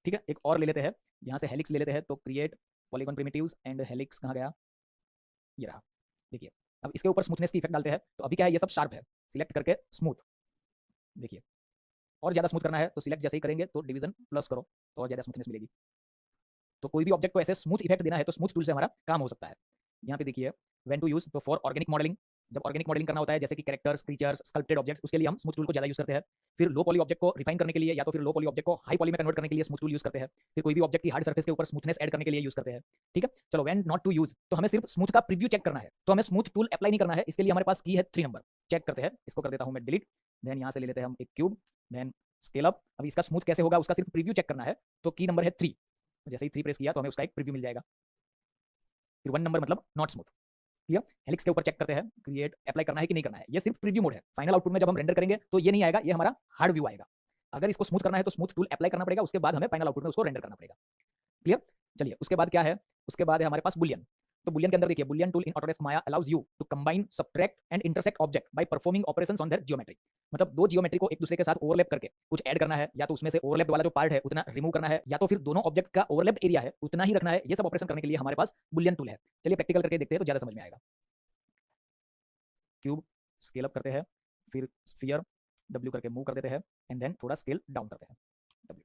ठीक है। एक और ले लेते हैं, यहाँ से हेलिक्स ले लेते हैं, तो create polygon primitives and helix कहाँ गया, ये रहा, देखिए। अब इसके ऊपर स्मूथनेस की इफेक्ट डालते हैं, तो अभी क्या है, ये सब शार्प है, सिलेक्ट करके स्मूथ, देखिए। और ज्यादा स्मूथ करना है तो सिलेक्ट जैसे ही करेंगे तो डिवीजन प्लस करो तो और ज्यादा स्मूथनेस मिलेगी। तो कोई भी ऑब्जेक्ट को ऐसे स्मूथ इफेक्ट देना है तो स्मूथ टूल से हमारा काम हो सकता है। यहाँ पे देखिए व्हेन टू यूज, तो फॉर ऑर्गेनिक मॉडलिंग, जब ऑर्गेनिक मॉडलिंग करना होता है जैसे कि कैरेक्टर्स, क्रीचर्स, स्कल्प्टेड ऑब्जेक्ट्स, उसके लिए हम स्मूथ टूल को ज्यादा यूज करते हैं। फिर लो पॉली ऑब्जेक्ट को रिफाइन करने के लिए या तो फिर लो पॉली ऑब्जेक्ट को हाई पॉली में कन्वर्ट करने के लिए स्मूथ टूल यूज करते हैं। फिर कोई भी ऑब्जेक्ट की हार्ड सर्फेस के ऊपर स्मूथनेस ऐड करने के लिए यूज करते हैं, ठीक है। चलो व्हेन नॉट टू यूज, तो हमें सिर्फ स्मूथ का प्रीव्यू चेक करना है, तो हमें स्मूथ टूल अप्लाई नहीं करना है, इसके लिए हमारे पास की है 3 नंबर। चेक करते हैं, इसको कर देता हूं मैं डिलीट, देन यहाँ से ले लेते हैं हम एक क्यूब, देन स्केल अप। अब इसका स्मूथ कैसे होगा उसका सिर्फ प्रीव्यू चेक करना है, तो की नंबर है 3, जैसे ही 3 प्रेस किया तो हमें उसका एक प्रीव्यू मिल जाएगा। फिर 1 नंबर मतलब नॉट स्मूथ, क्लियर। हेलिक्स के ऊपर चेक करते हैं, क्रिएट अप्लाई करना है कि नहीं करना है, ये सिर्फ प्रीव्यू मोड है। फाइनल आउटपुट में जब हम रेंडर करेंगे तो ये नहीं आएगा, ये हमारा हार्ड व्यू आएगा। अगर इसको स्मूथ करना है तो स्मूथ टूल अप्लाई करना पड़ेगा, उसके बाद हमें फाइनल आउटपुट में उसको रेंडर करना पड़ेगा, क्लियर। चलिए उसके बाद क्या है, उसके बाद है हमारे पास बुलियन। तो बुलियन के अंदर देखिए boolean tool in Autodesk Maya allows you to combine, subtract and intersect object by performing operations on their geometry. मतलब दो जियोमेट्री को एक दूसरे के साथ ओवरलैप करके कुछ ऐड करना है, या तो उसमें से ओवरलैप वाला जो पार्ट है उतना रिमूव करना है, या तो फिर दोनों ऑब्जेक्ट का ओवरलैप एरिया है उतना ही रखना है। ये सब ऑपरेशन करने के लिए हमारे पास बुलियन टूल है। चलिए प्रैक्टिकल करके देखते हैं तो ज्यादा समझ में आएगा। क्यूब स्केल अप करते हैं, फिर स्फीयर W करके मूव कर देते हैं एंड देन थोड़ा स्केल डाउन करते हैं W।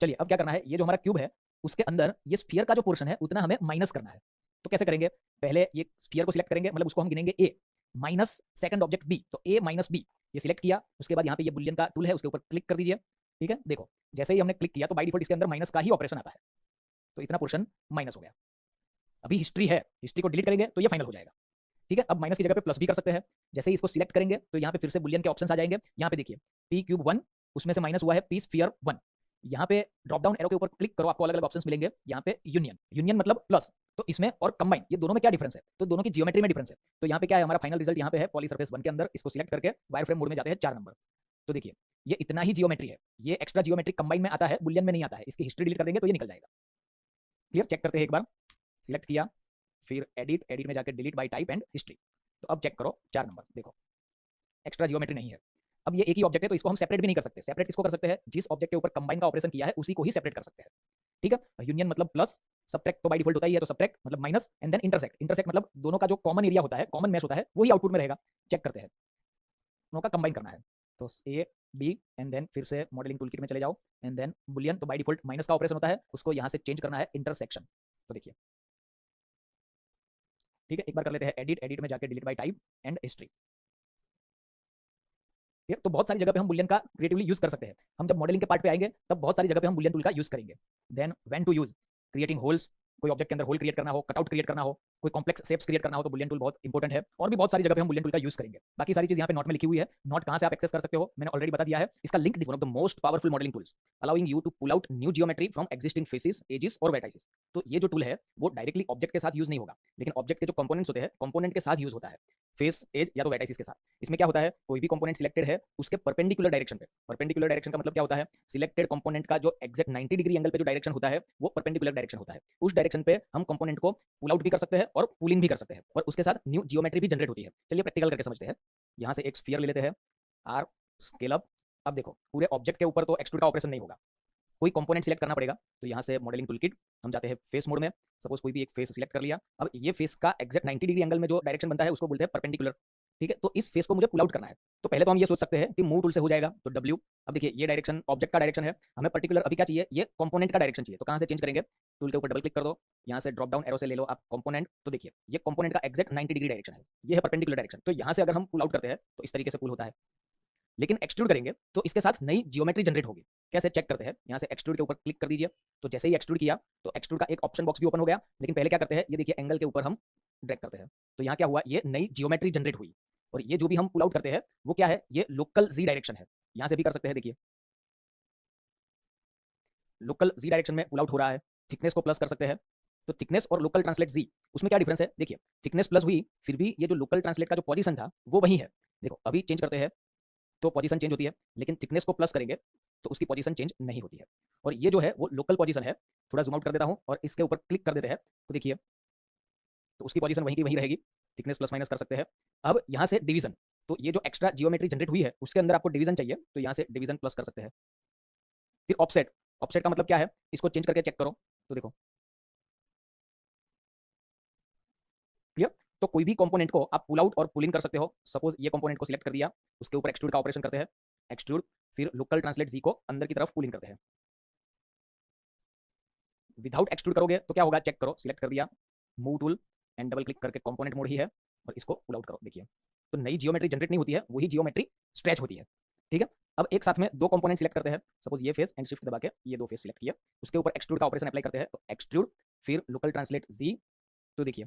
चलिए अब क्या करना है, ये जो हमारा क्यूब है उसके अंदर ये स्फीयर का जो पोर्शन है उतना हमें माइनस करना है। तो कैसे करेंगे, पहले ये स्फीयर को सिलेक्ट करेंगे, मतलब उसको हम गिनेंगे ए माइनस सेकंड ऑब्जेक्ट बी, तो ए माइनस बी ये सिलेक्ट किया। उसके बाद यहाँ पे ये बुलियन का टूल है, उसके ऊपर क्लिक कर दीजिए। ठीक है, देखो जैसे ही हमने क्लिक किया तो बाय डिफॉल्ट इसके अंदर माइनस का ही ऑपरेशन आता है, तो इतना पोर्शन माइनस हो गया। अभी हिस्ट्री है, हिस्ट्री को डिलीट करेंगे तो ये फाइनल हो जाएगा। ठीक है, अब माइनस की जगह पे प्लस भी कर सकते हैं। जैसे ही इसको सिलेक्ट करेंगे तो यहाँ पे फिर से बुलियन के ऑप्शंस आ जाएंगे। यहाँ पे देखिए पी क्यूब 1, उसमें से माइनस हुआ है पी स्फीयर 1। यहाँ पे ड्रॉप डाउन एरो के ऊपर क्लिक करो, आपको अलग अलग ऑप्शंस मिलेंगे। यहाँ पे यूनियन, यूनियन मतलब प्लस, तो इसमें और कंबाइन, ये दोनों में क्या डिफरेंस है, तो दोनों की जियोमेट्री में डिफरेंस है। तो यहाँ पे क्या है, हमारा फाइनल रिजल्ट यहाँ पे है पॉली सरफेस 1 के अंदर। इसको सिलेक्ट करके वायर फ्रेम मोड में जाते हैं 4 नंबर, तो देखिए ये इतना ही जियोमेट्री है, ये एक्स्ट्रा जियोमेट्री कंबाइन में आता है, बुलियन में नहीं आता है। इसकी हिस्ट्री डिलीट कर देंगे तो ये निकल जाएगा। क्लियर, चेक करते हैं एक बार। सिलेक्ट किया, फिर एडिट, एडिट में जाकर delete bye type and history, तो अब चेक करो 4 नंबर, देखो एक्स्ट्रा जियोमेट्री नहीं है। अब ये एक ही ऑब्जेक्ट है तो इसको हम सेपरेट भी नहीं कर सकते। सेपरेट किसको कर सकते हैं, जिस ऑब्जेक्ट के ऊपर कंबाइन का ऑपरेशन किया है उसी को ही सेपरेट कर सकते हैं। ठीक है, यूनियन मतलब प्लस, सब्ट्रैक्ट तो बाय डिफॉल्ट होता ही है, तो सब्ट्रैक्ट मतलब minus, and then intersect, intersect मतलब दोनों का जो कॉमन एरिया होता है, कॉमन मैच होता है, वही आउटपुट में रहेगा। चेक करते हैं, दोनों का कंबाइन करना है, तो ए बी एंड देन फिर से मॉडलिंग टूल किट में चले जाओ, एंड देन बुलियन तो बाय डिफॉल्ट माइनस का ऑपरेशन होता है, उसको यहाँ से चेंज करना है इंटरसेक्शन। तो देखिए ठीक है, एक बार कर लेते हैं एडिट, एडिट में जाकर delete bye type and history. तो बहुत सारी जगह पे हम बुलियन का क्रिएटिवली यूज कर सकते हैं। हम जब मॉडलिंग के पार्ट पे आएंगे तब बहुत सारी जगह पे हम बुलियन टूल का यूज करेंगे। Then when to use, creating holes, कोई ऑब्जेक्ट के अंदर होल क्रिएट करना हो, कटआउट क्रिएट करना हो, कोई कॉम्प्लेक्स शेप्स क्रिएट करना हो, तो बुलियन टूल बहुत इंपॉर्टेंट है। और भी बहुत सारी जगह पे हम बुलियन टूल का यूज करेंगे। बाकी सारी चीज यहाँ पे नोट में लिखी हुई है, नोट कहाँ से आप एक्सेस कर सकते हो मैंने ऑलरेडी बता दिया है। इसका link one of the most powerful modelling tools allowing you to pull out new geometry from existing faces, edges और वर्टाइसेस। तो ये जो टूल है वो डायरेक्टली ऑब्जेक्ट के साथ यूज नहीं होगा, लेकिन ऑब्जेक्ट के जो कंपोनेंट्स होते हैं, कंपोनेंट के साथ यूज होता है, फेस, एज या तो वर्टाइसेस के साथ। इसमें क्या होता है, कोई भी कंपोनेंट सिलेक्टेड है उसके परपेंडिकुलर डायरेक्शन पे, परपेंडिकुलर डायरेक्शन का मतलब क्या होता है, सिलेक्टेड कंपोनेंट का जो एग्जैक्ट 90 डिग्री एंगल पे जो डायरेक्शन होता है वो परपेंडिकुलर डायरेक्शन होता है। उस डायरेक्शन पे हम कंपोनेंट को पुल आउट भी कर सकते हैं और पुल इन भी कर सकते हैं, और उसके साथ न्यू जियोमेट्री भी जनरेट होती है। चलिए प्रैक्टिकल करके समझते हैं। यहाँ से एक स्फीयर ले लेते हैं, आर स्केल अप। अब देखो पूरे ऑब्जेक्ट के ऊपर तो एक्सट्रूड का ऑपरेशन नहीं होगा, कोई कंपोनेंट सिलेक्ट करना पड़ेगा। तो यहाँ से मॉडलिंग टूल किट हम जाते हैं फेस मोड में, सपोज कोई भी एक फेस सिलेक्ट कर लिया। अब ये फेस का एक्जैक्ट 90 डिग्री एंगल में जो डायरेक्शन बनता है उसको बोलते हैं परपेंडिकुलर। ठीक है, तो इस फेस को मुझे पुल आउट करना है, तो पहले तो हम ये सोच सकते हैं कि मूव टूल से हो जाएगा, तो डब्ल्यू। अब देखिए ये डायरेक्शन ऑब्जेक्ट का डायरेक्शन है, हमें पर्टिकुलर अभी क्या चाहिए, ये कंपोनेंट का डायरेक्शन चाहिए। तो कहाँ से चेंज करेंगे, टूल के ऊपर डबल क्लिक कर दो, यहाँ से ड्रॉप डाउन एरो से ले लो आप कंपोनेंट। तो देखिए ये कंपोनेंट का एक्जैक्ट 90 डिग्री डायरेक्शन है, ये है परपेंडिकुलर डायरेक्शन। तो यहाँ से अगर हम पुल आउट करते हैं तो इस तरीके से पुल होता है, लेकिन एक्सट्रूड करेंगे तो इसके साथ नई जियोमेट्री जनरेट होगी। कैसे, चेक करते हैं। यहाँ से एक्सट्रूड के ऊपर क्लिक कर दीजिए, तो जैसे ही एक्सट्रूड किया तो एक्सट्रूड का एक ऑप्शन बॉक्स भी ओपन हो गया। लेकिन पहले क्या करते हैं, ये देखिए एंगल के ऊपर हम ड्रैग करते हैं, तो यहाँ क्या हुआ, ये नई जियोमेट्री जनरेट हुई। और ये जो भी हम पुल आउट करते हैं वो क्या है, ये लोकल जी डायरेक्शन है। यहाँ से भी कर सकते हैं, देखिए लोकल जी डायरेक्शन में पुल आउट हो रहा है। थिकनेस को प्लस कर सकते हैं, तो थिकनेस और लोकल ट्रांसलेट जी, उसमें क्या डिफरेंस है, देखिए थिकनेस प्लस हुई, फिर भी ये जो लोकल ट्रांसलेट का जो पोजीशन था वो वही है। देखो अभी चेंज करते हैं तो पोजीशन चेंज होती है, लेकिन थिकनेस को प्लस करेंगे तो उसकी पोजीशन चेंज नहीं होती है। और ये जो है वो लोकल पोजीशन है। थोड़ा जूम आउट कर देता हूं और इसके ऊपर क्लिक कर देते हैं, तो देखिए तो उसकी पोजीशन वहीं की वहीं रहेगी। थिकनेस प्लस माइनस कर सकते हैं। अब यहाँ से डिवीजन, तो ये जो एक्स्ट्रा जियोमेट्री जनरेट हुई है उसके अंदर आपको डिवीजन चाहिए, तो यहाँ से डिवीजन प्लस कर सकते हैं। फिर ऑफसेट, ऑफसेट का मतलब क्या है, इसको चेंज करके चेक करो, तो देखो क्लियर। तो कोई भी कंपोनेंट को आप पुल आउट और पुल इन कर सकते हो। सपोज ये कंपोनेंट को सिलेक्ट कर दिया, उसके ऊपर एक्सट्रूड का ऑपरेशन करते हैं, एक्सट्रूड, फिर लोकल ट्रांसलेट जी को अंदर की तरफ पुल इन करते हैं। विदाउट एक्सट्रूड करोगे तो क्या होगा, चेक करो। सिलेक्ट कर दिया, move tool and double click करके कंपोनेंट मोड ही है, और इसको पुल आउट करो, देखिए तो नई जियोमेट्री जनरेट नहीं होती है, वही जियोमेट्री स्ट्रेच होती है। ठीक है, अब एक साथ में दो कंपोनेंट सिलेक्ट करते हैं। सपोज ये फेस एंड शिफ्ट दबा के ये दो फेस सिलेक्ट किया, उसके ऊपर एक्सट्रूड का ऑपरेशन अप्लाई करते हैं, तो एक्सट्रूड फिर लोकल ट्रांसलेट जी। तो देखिए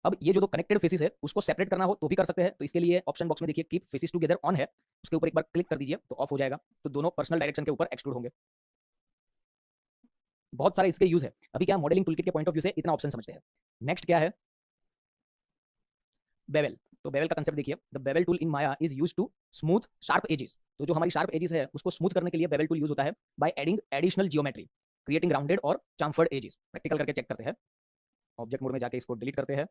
अब ये जो दो कनेक्टेड फेसेस है उसको सेपरेट करना हो तो भी कर सकते हैं। तो इसके लिए ऑप्शन बॉक्स में देखिए कीप फेसेस टुगेदर ऑन है, उसके ऊपर एक बार क्लिक कर दीजिए तो ऑफ हो जाएगा, तो दोनों पर्सनल डायरेक्शन के ऊपर एक्सट्रूड होंगे। बहुत सारे इसके यूज है। अभी क्या मॉडलिंग टूलकिट के पॉइंट ऑफ व्यू से इतना ऑप्शन समझते हैं। नेक्स्ट क्या है, बेवल। तो बेवल का कंसेप्ट देखिए, the bevel tool in Maya is used to smooth sharp edges. तो जो हमारी शार्प एजेस है उसको स्मूथ करने के लिए बेवल टूल यूज होता है by adding additional geometry, creating rounded और चाम्फर्ड एजेस। प्रैक्टिकल करके चेक करते हैं। ऑब्जेक्ट मोड में जाके इसको डिलीट करते हैं,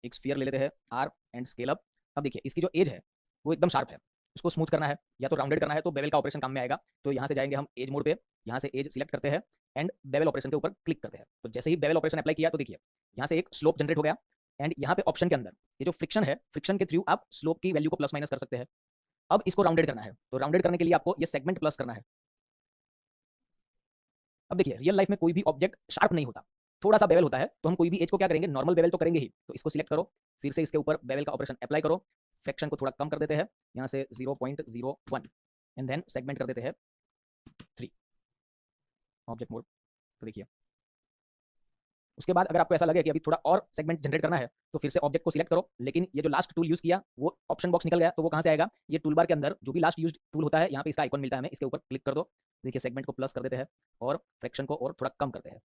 एक स्फीयर ले लेते हैं, आर एंड स्केल अप। अब देखिए इसकी जो एज है वो एकदम शार्प है, उसको स्मूथ करना है या तो राउंडेड करना है तो बेवल का ऑपरेशन काम में आएगा। तो यहाँ से जाएंगे हम एज मोड पे, यहाँ से एज सिलेक्ट करते हैं एंड बेवल ऑपरेशन के ऊपर क्लिक करते हैं। तो जैसे ही बेवल ऑपरेशन अप्लाई किया तो देखिए यहाँ से एक स्लोप जनरेट हो गया, एंड यहाँ पे ऑप्शन के अंदर ये जो फ्रिक्शन है, फ्रिक्शन के थ्रू आप स्लोप की वैल्यू को प्लस माइनस कर सकते हैं। अब इसको राउंडेड करना है, तो राउंडेड करने के लिए आपको ये सेगमेंट प्लस करना है। अब देखिए रियल लाइफ में कोई भी ऑब्जेक्ट शार्प नहीं होता, थोड़ा सा बेवल होता है, तो हम कोई भी एज को क्या करेंगे, नॉर्मल बेवल तो करेंगे ही। तो इसको सिलेक्ट करो, फिर से इसके ऊपर बेवल का ऑपरेशन अप्लाई करो, फ्रैक्शन को थोड़ा कम कर देते हैं, यहाँ से 0.01 एंड देन सेगमेंट कर देते हैं 3 ऑब्जेक्ट मोड। तो देखिए उसके बाद अगर आपको ऐसा लगे कि अभी थोड़ा और सेगमेंट जनरेट करना है तो फिर से ऑब्जेक्ट को सिलेक्ट करो, लेकिन ये जो लास्ट टूल यूज किया वो ऑप्शन बॉक्स निकल गया, तो वो कहाँ से आएगा, ये टूल बार के अंदर जो भी लास्ट यूज टूल होता है यहाँ पे इसका आइकॉन मिलता है हमें, इसके ऊपर क्लिक कर दो। देखिए सेगमेंट को प्लस कर देते हैं और फ्रैक्शन को और थोड़ा कम करते हैं,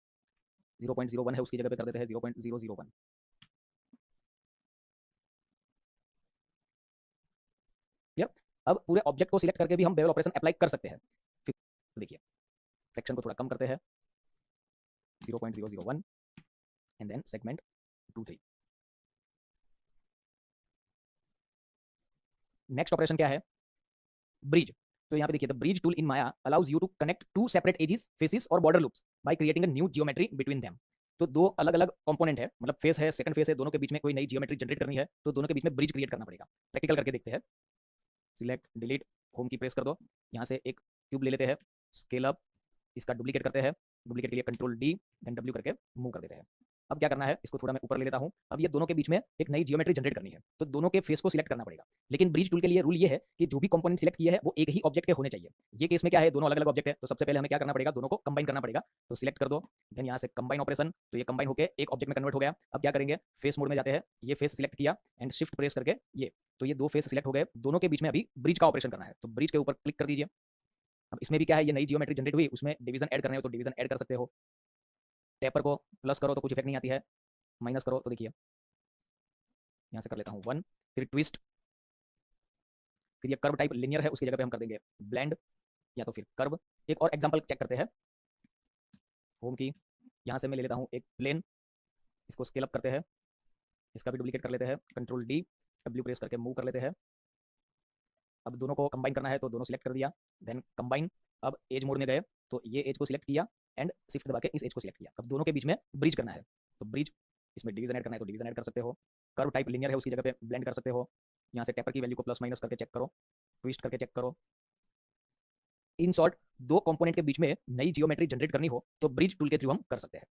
0.01 है उसकी जगह पे कर देते हैं 0.001। क्लियर। अब पूरे ऑब्जेक्ट को सिलेक्ट करके भी हम बेवल ऑपरेशन अप्लाई कर सकते हैं। फिर देखिए फ्रैक्शन को थोड़ा कम करते हैं 0.001 and then segment 2 3। Next operation क्या है, ब्रिज। तो यहाँ पे देखिए the bridge tool in Maya allows you to connect two separate edges, faces और border loops by creating a new geometry between them. तो दो अलग अलग कंपोनेंट है, मतलब फेस है, सेकंड फेस है, दोनों के बीच में कोई नई जियोमेट्री जनरेट करनी है, तो दोनों के बीच में ब्रिज क्रिएट करना पड़ेगा। प्रैक्टिकल करके देखते हैं। सिलेक्ट डिलीट होम की प्रेस कर दो, यहाँ से एक क्यूब ले लेते हैं, स्केल अप, इसका डुप्लीकेट करते हैं, डुप्लीकेट के लिए कंट्रोल डी देन डब्ल्यू करके मूव कर देते हैं। अब क्या करना है, इसको थोड़ा मैं ऊपर ले लेता हूं। अब ये दोनों के बीच में एक नई जियोमेट्री जनरेट करनी है, तो दोनों के फेस को सिलेक्ट करना पड़ेगा। लेकिन ब्रिज टूल के लिए रूल ये है कि जो भी कंपोनेंट सिलेक्ट किए हैं वो एक ही ऑब्जेक्ट के होने चाहिए। ये केस में क्या है, दोनों अलग अलग ऑब्जेक्ट है, तो सबसे पहले हमें क्या करना पड़ेगा, दोनों को कंबाइन करना पड़ेगा। तो सिलेक्ट कर दो, देन यहाँ से कंबाइन ऑपरेशन, तो ये कंबाइन होकर एक ऑब्जेक्ट में कन्वर्ट हो गया। अब क्या करेंगे, फेस मोड में जाते हैं, ये फेस सिलेक्ट किया एंड शिफ्ट प्रेस करके ये, तो ये दो फेस सिलेक्ट हो गए, दोनों के बीच में अभी ब्रिज का ऑपरेशन करना है, तो ब्रिज के ऊपर क्लिक कर दीजिए। अब इसमें भी क्या है, ये नई जियोमेट्री जनरेट हुई, उसमें डिवीजन ऐड करने हो तो डिवीजन ऐड कर सकते हो। टेपर को प्लस करो तो कुछ इफेक्ट नहीं आती है, माइनस करो तो देखिए यहाँ से कर लेता हूँ 1, फिर ट्विस्ट, फिर ये कर्व टाइप लिनियर है उसकी जगह पे हम कर देंगे ब्लेंड या तो फिर कर्व। एक और एग्जांपल चेक करते हैं, होम की यहाँ से मैं ले लेता हूँ एक प्लेन, इसको स्केल अप करते हैं, इसका भी डुप्लीकेट कर लेते हैं, कंट्रोल डी डब्ल्यू प्रेस करके मूव कर लेते हैं। अब दोनों को कंबाइन करना है तो दोनों सिलेक्ट कर दिया, देन कंबाइन। अब एज मोड में गए तो ये एज को सिलेक्ट किया एंड शिफ्ट दबा के इस एज को सिलेक्ट किया। अब दोनों के बीच में ब्रिज करना है, तो ब्रिज, इसमें डिवीजन ऐड करना है तो डिवीजन ऐड कर सकते हो, कर्व टाइप लिनियर है उसकी जगह पे ब्लेंड कर सकते हो, यहाँ से टेपर की वैल्यू को प्लस माइनस करके चेक करो, ट्विस्ट करके चेक करो। इन शॉर्ट दो कंपोनेंट के बीच में नई जियोमेट्री जनरेट करनी हो तो ब्रिज टूल के थ्रू हम कर सकते हैं।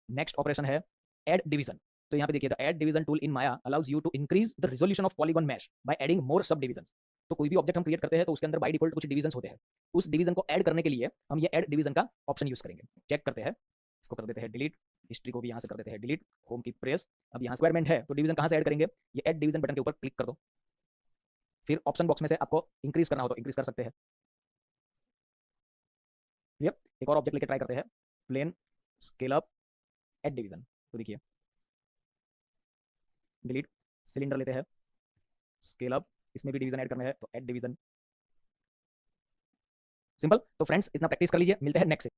नेक्स्ट ऑपरेशन है ऐड डिवीजन। तो यहाँ पे देखिए the add division tool in Maya allows you to increase the resolution of polygon mesh by adding more subdivisions. तो कोई भी ऑब्जेक्ट हम क्रिएट करते हैं तो उसके अंदर बाय डिफॉल्ट कुछ डिवीजंस होते हैं, उस डिवीजन को ऐड करने के लिए हम ये ऐड डिवीजन का ऑप्शन यूज करेंगे। चेक करते हैं, इसको कर देते हैं डिलीट, हिस्ट्री को भी यहाँ से कर देते हैं डिलीट, होम की प्रेस। अब यहाँ स्क्वायरमेंट है तो डिवीजन कहाँ से ऐड करेंगे, ये ऐड डिवीजन बटन के ऊपर क्लिक कर दो, फिर ऑप्शन बॉक्स में से आपको इंक्रीज करना हो तो इंक्रीज कर सकते हैं। एक और ऑब्जेक्ट लेके ट्राई करते हैं, plane, scale up, add division. तो देखिए डिलीट, सिलेंडर लेते हैं, स्केल अप, इसमें भी डिवीजन ऐड करना है तो ऐड डिवीजन। सिंपल। तो फ्रेंड्स इतना प्रैक्टिस कर लीजिए, मिलते हैं नेक्स्ट।